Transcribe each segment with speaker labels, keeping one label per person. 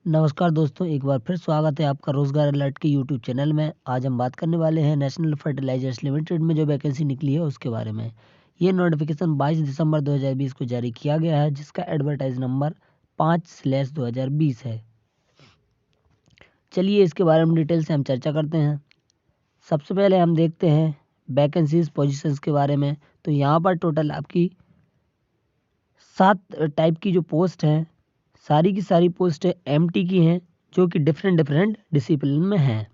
Speaker 1: नमस्कार दोस्तों, एक बार फिर स्वागत है आपका रोजगार अलर्ट के यूट्यूब चैनल में। आज हम बात करने वाले हैं नेशनल फर्टिलाइजर्स लिमिटेड में जो वैकेंसी निकली है उसके बारे में। ये नोटिफिकेशन 22 दिसंबर 2020 को जारी किया गया है, जिसका एडवर्टाइज नंबर 5/2020 है। चलिए इसके बारे में डिटेल से हम चर्चा करते हैं। सबसे पहले हम देखते हैं वैकेंसीज पोजिशंस के बारे में। तो यहाँ पर टोटल आपकी 7 टाइप की जो पोस्ट हैं, सारी की सारी पोस्ट एमटी की हैं, जो कि डिफरेंट डिफरेंट डिसिप्लिन में हैं।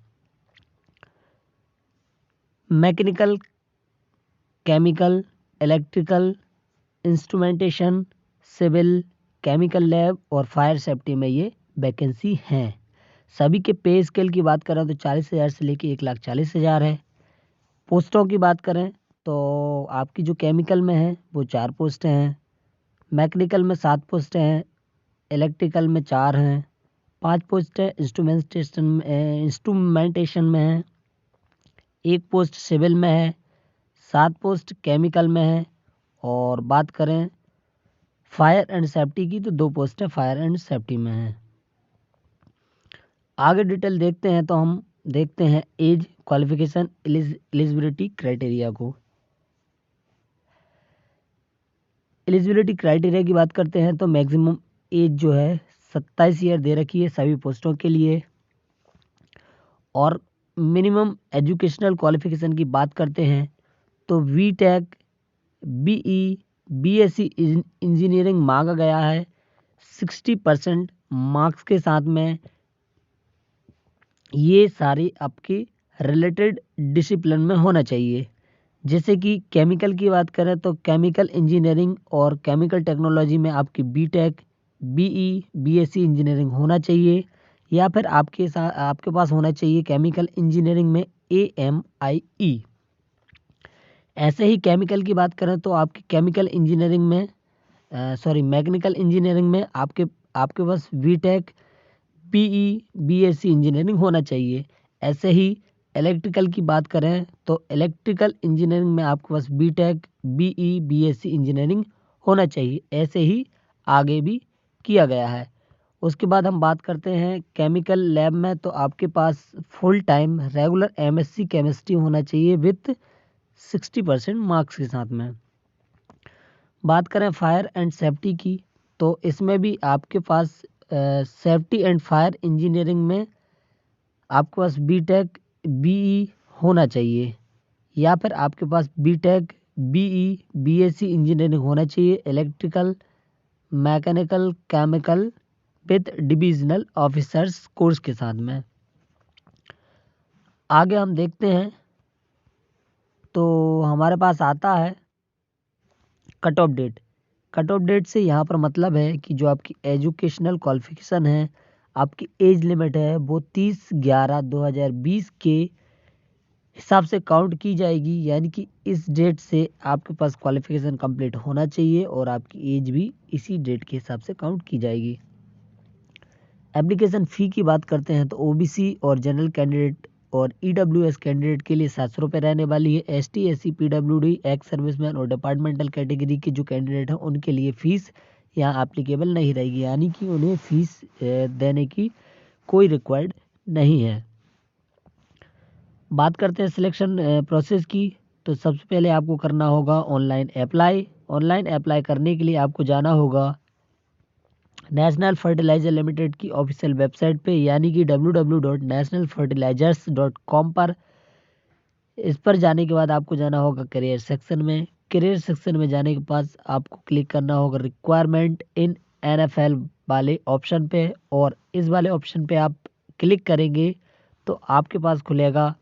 Speaker 1: Mechanical, chemical, electrical, instrumentation, civil, chemical lab और फायर सेफ्टी में ये वैकेंसी हैं। सभी के पे स्केल की बात करें तो 40,000 से लेके 1,40,000 है। पोस्टों की बात करें तो आपकी जो केमिकल में है वो 4 पोस्टें हैं, मैकेनिकल में 7 पोस्टें हैं, इलेक्ट्रिकल में 4 हैं, 5 पोस्टें इंस्ट्रूमेंटेशन में है, 1 पोस्ट सिविल में है, 7 पोस्ट केमिकल में है। और बात करें फायर एंड सेफ्टी की तो 2 पोस्टें फायर एंड सेफ्टी में हैं। आगे डिटेल देखते हैं तो हम देखते हैं एज, क्वालिफिकेशन, एलिजिबिलिटी क्राइटेरिया को। एलिजिबिलिटी क्राइटेरिया की बात करते हैं तो मैक्सिमम एज जो है 27 ईयर दे रखी है सभी पोस्टों के लिए। और मिनिमम एजुकेशनल क्वालिफिकेशन की बात करते हैं तो बीटेक, बीई, बीएससी इंजीनियरिंग मांगा गया है 60% मार्क्स के साथ में। ये सारी आपकी रिलेटेड डिसिप्लिन में होना चाहिए। जैसे कि केमिकल की बात करें तो केमिकल इंजीनियरिंग और केमिकल टेक्नोलॉजी में आपकी बीटेक, बीई, बीएससी इंजीनियरिंग होना चाहिए, या फिर आपके पास होना चाहिए केमिकल इंजीनियरिंग में AMIE। ऐसे ही केमिकल की बात करें तो आपकी केमिकल इंजीनियरिंग में मैकेनिकल इंजीनियरिंग में आपके पास बीटेक, बीई, बीएससी इंजीनियरिंग होना चाहिए। ऐसे ही इलेक्ट्रिकल की बात करें तो इलेक्ट्रिकल इंजीनियरिंग में आपके पास बीटेक, बीई, बीएससी इंजीनियरिंग होना चाहिए। ऐसे ही आगे भी किया गया है। उसके बाद हम बात करते हैं केमिकल लैब में, तो आपके पास full time regular MSc chemistry होना चाहिए विथ 60% मार्क्स के साथ में। बात करें फायर एंड सेफ्टी की तो इसमें भी आपके पास सेफ्टी एंड फायर इंजीनियरिंग में आपके पास बीटेक, बीई होना चाहिए, या फिर आपके पास बीटेक, बीई, बीएससी इंजीनियरिंग होना चाहिए electrical, mechanical, chemical with divisional officers course के साथ में। आगे हम देखते हैं तो हमारे पास आता है cut off date. Cut off date से यहाँ पर मतलब है कि जो आपकी एजुकेशनल क्वालिफिकेशन है, आपकी एज लिमिट है, वो 30/11/2020 के हिसाब से काउंट की जाएगी। यानी कि इस डेट से आपके पास क्वालिफिकेशन कंप्लीट होना चाहिए और आपकी एज भी इसी डेट के हिसाब से काउंट की जाएगी। एप्लीकेशन फ़ी की बात करते हैं तो ओबीसी और जनरल कैंडिडेट और ईडब्ल्यूएस कैंडिडेट के लिए 700 रुपये रहने वाली है। ST, SC, PWD, ex serviceman और डिपार्टमेंटल कैटेगरी के जो कैंडिडेट हैं उनके लिए फ़ीस यहाँ एप्लीकेबल नहीं रहेगी, यानी कि उन्हें फ़ीस देने की कोई रिक्वायर्ड नहीं है। बात करते हैं सिलेक्शन प्रोसेस की, तो सबसे पहले आपको करना होगा ऑनलाइन अप्लाई। ऑनलाइन अप्लाई करने के लिए आपको जाना होगा नेशनल फर्टिलाइजर लिमिटेड की ऑफिशियल वेबसाइट पे, यानी कि www.nationalfertilizers.com पर। इस पर जाने के बाद आपको जाना होगा करियर सेक्शन में। करियर सेक्शन में जाने के बाद आपको क्लिक करना होगा रिक्वायरमेंट इन NFL वाले ऑप्शन पे, और इस वाले ऑप्शन पे आप क्लिक करेंगे तो आपके पास खुलेगा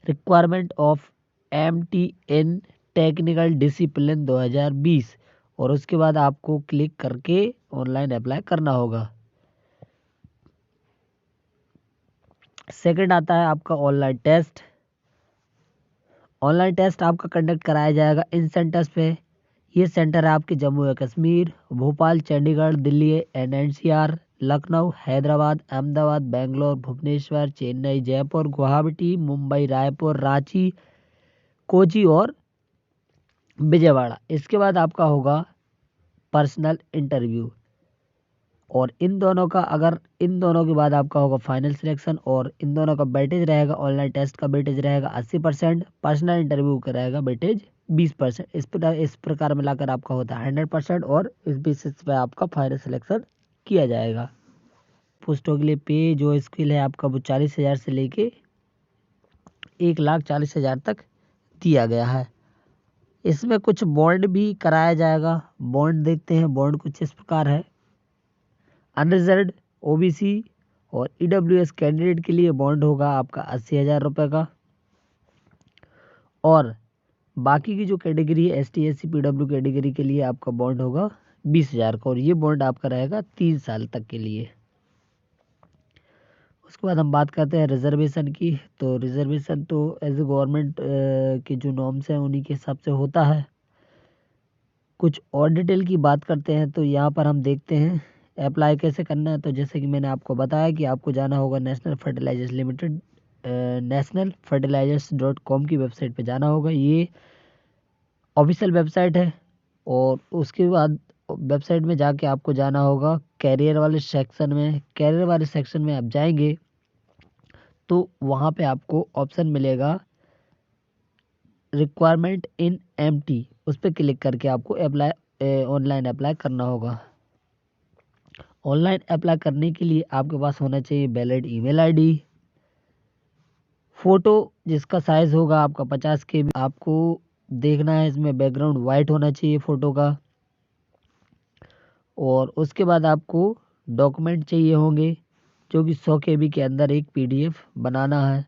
Speaker 1: requirement of MTN technical discipline 2020, और उसके बाद आपको क्लिक करके ऑनलाइन अप्लाई करना होगा। सेकंड आता है आपका ऑनलाइन टेस्ट। ऑनलाइन टेस्ट आपका कंडक्ट कराया जाएगा इन सेंटर्स पे। ये सेंटर है आपके जम्मू और कश्मीर, भोपाल, चंडीगढ़, दिल्ली एंड NCR, लखनऊ, हैदराबाद, अहमदाबाद, बेंगलोर, भुवनेश्वर, चेन्नई, जयपुर, गुवाहाटी, मुंबई, रायपुर, रांची, कोची और विजयवाड़ा। इसके बाद आपका होगा पर्सनल इंटरव्यू। और इन दोनों के बाद आपका होगा फाइनल सिलेक्शन, और इन दोनों का वेटेज रहेगा, ऑनलाइन टेस्ट का वेटेज रहेगा 80%, पर्सनल इंटरव्यू का रहेगा वेटेज 20%। इस प्रकार मिलाकर आपका होता है 100%, और इस बेसिस पे आपका फाइनल सिलेक्शन किया जाएगा। पोस्टों के लिए पे जो स्किल है आपका वो 40,000 से लेके 1,40,000 तक दिया गया है। इसमें कुछ बॉन्ड भी कराया जाएगा। बॉन्ड देखते हैं, बॉन्ड कुछ इस प्रकार है। अनरिजर्व्ड ओबीसी और ईडब्ल्यूएस कैंडिडेट के लिए बॉन्ड होगा आपका 80,000 रुपये का, और बाकी की जो कैटेगरी है ST SC PW कैटेगरी के लिए आपका बॉन्ड होगा 20,000 का, और ये बॉन्ड आपका रहेगा 3 साल तक के लिए। उसके बाद हम बात करते हैं रिजर्वेशन की। तो रिजर्वेशन तो एज ए गवर्नमेंट के जो नॉर्म्स हैं उन्हीं के हिसाब से होता है। कुछ और डिटेल की बात करते हैं तो यहाँ पर हम देखते हैं अप्लाई कैसे करना है। तो जैसे कि मैंने आपको बताया कि आपको जाना होगा नेशनल फर्टिलाइजर्स लिमिटेड nationalfertilizers.com की वेबसाइट पे जाना होगा। ये ऑफिशियल वेबसाइट है, और उसके बाद वेबसाइट में जाके आपको जाना होगा कैरियर वाले सेक्शन में। कैरियर वाले सेक्शन में आप जाएंगे तो वहाँ पे आपको ऑप्शन मिलेगा रिक्वायरमेंट इन एमटी, उस पर क्लिक करके आपको ऑनलाइन अप्लाई करना होगा। ऑनलाइन अप्लाई करने के लिए आपके पास होना चाहिए वैलिड ईमेल आईडी, फोटो जिसका साइज होगा आपका 50 KB। आपको देखना है इसमें बैकग्राउंड वाइट होना चाहिए फोटो का, और उसके बाद आपको डॉक्यूमेंट चाहिए होंगे जो कि 100 KB के अंदर एक PDF बनाना है।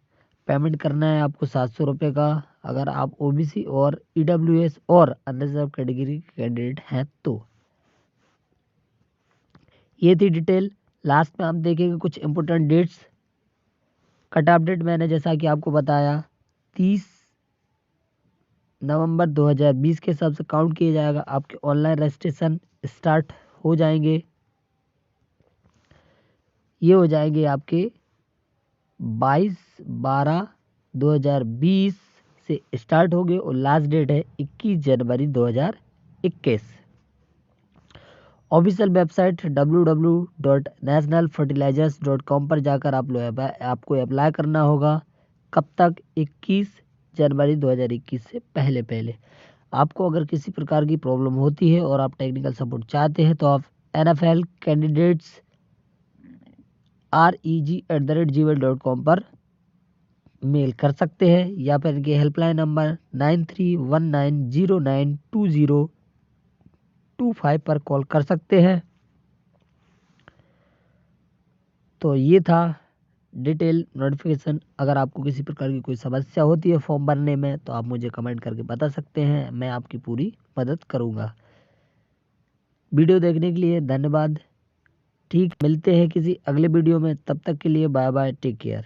Speaker 1: पेमेंट करना है आपको 700 रुपये का, अगर आप OBC और EWS और अनरिजर्व कैटेगरी के कैंडिडेट हैं तो। ये थी डिटेल। लास्ट में हम देखेंगे कुछ important dates. Cut off date मैंने जैसा कि आपको बताया 30 नवंबर 2020 के हिसाब से काउंट किया जाएगा। आपके ऑनलाइन रजिस्ट्रेशन स्टार्ट हो जाएंगे, ये हो जाएंगे आपके 22/12/2020 से स्टार्ट हो गए, और लास्ट डेट है 21 जनवरी 2021। ऑफिशियल वेबसाइट www.nationalfertilizers.com पर जाकर आपको अप्लाई करना होगा। कब तक? 21 जनवरी 2021 से पहले। आपको अगर किसी प्रकार की प्रॉब्लम होती है और आप टेक्निकल सपोर्ट चाहते हैं तो आप NFL कैंडिडेट्स reg@gmail.com पर मेल कर सकते हैं, या फिर इनके हेल्पलाइन नंबर 9319092025 पर कॉल कर सकते हैं। तो ये था डिटेल नोटिफिकेशन। अगर आपको किसी प्रकार की कोई समस्या होती है फॉर्म भरने में तो आप मुझे कमेंट करके बता सकते हैं, मैं आपकी पूरी मदद करूँगा। वीडियो देखने के लिए धन्यवाद। ठीक, मिलते हैं किसी अगले वीडियो में, तब तक के लिए बाय बाय, टेक केयर।